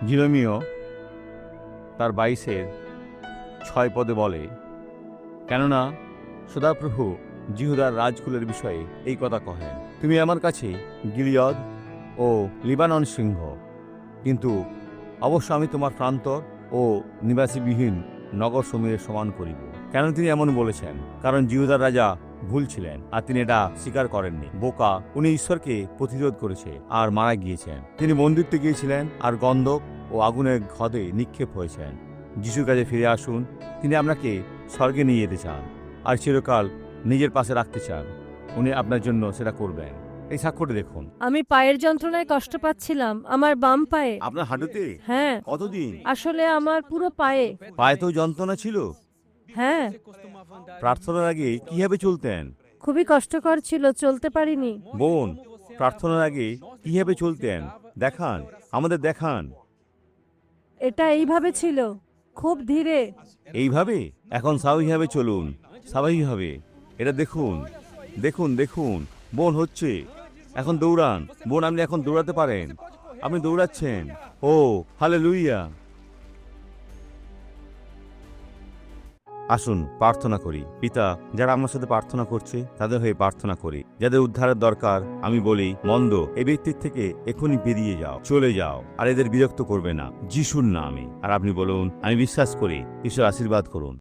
জিরোমিও তার 22-6 পদে বলে, কেননা সদাপ্রভু জিহুদার রাজকুলের বিষয়ে এই কথা কহেন, তুমি আমার কাছে গিলিয়দ ও লিবানন সিংহ, কিন্তু অবশ্য আমি তোমার প্রান্তর ও নিবাসীবিহীন নগর সমূহের সমান করিব। কেন তিনি এমন বলেছেন? কারণ জিহুদার রাজা ভুল ছিলেন আর তিনি এটা স্বীকার করেননি। বোকা, উনি ঈশ্বরকে প্রতিরোধ করেছে আর মারা গিয়েছেন। তিনি মন্দিরতে গিয়েছিলেন আর গন্ধক ও আগুনের ঘদে নিক্ষেপ হয়েছেন। যিশুর কাছে ফিরে আসুন। তিনি আপনাকে স্বর্গে নিয়ে যেতে চান আর চিরকাল নিজের পাশে রাখতে চান। উনি আপনার জন্য সেটা করবেন। এই সাক্ষ্যটি দেখুন। আমি পায়ের যন্ত্রণায় কষ্ট পাচ্ছিলাম, আমার বাম পায়ে। আপনার হাঁটুতে? হ্যাঁ, কতদিন? আসলে আমার পুরো পায়ে। পায়ে তো যন্ত্রণা ছিল। হ্যাঁ, প্রার্থনার আগে কিভাবে চলতেন? খুবই কষ্টকর ছিল, চলতে পারিনি। বোন, প্রার্থনার আগে কিভাবে চলতেন দেখান, আমাদের দেখান। এটা এইভাবে ছিল, খুব ধীরে। এইভাবে? এখন স্বাভাবিকভাবে চলুন, স্বাভাবিকভাবে। এটা দেখুন, দেখুন, দেখুন। বোন, হচ্ছে। এখন দৌড়ান। বোন, আপনি এখন দৌড়াতে পারেন। আপনি দৌড়াচ্ছেন। ও হালেলুইয়া। আসুন প্রার্থনা করি। পিতা, যারা আমার সাথে প্রার্থনা করছে তাদের হয়ে প্রার্থনা করি। যাদের উদ্ধারের দরকার, আমি বলি, মন্দ এই ব্যক্তির থেকে এখনই বেরিয়ে যাও, চলে যাও, আর এদের বিরক্ত করবে না, যিশুর নামে। আর আপনি বলুন, আমি বিশ্বাস করি। ঈশ্বর আশীর্বাদ করুন।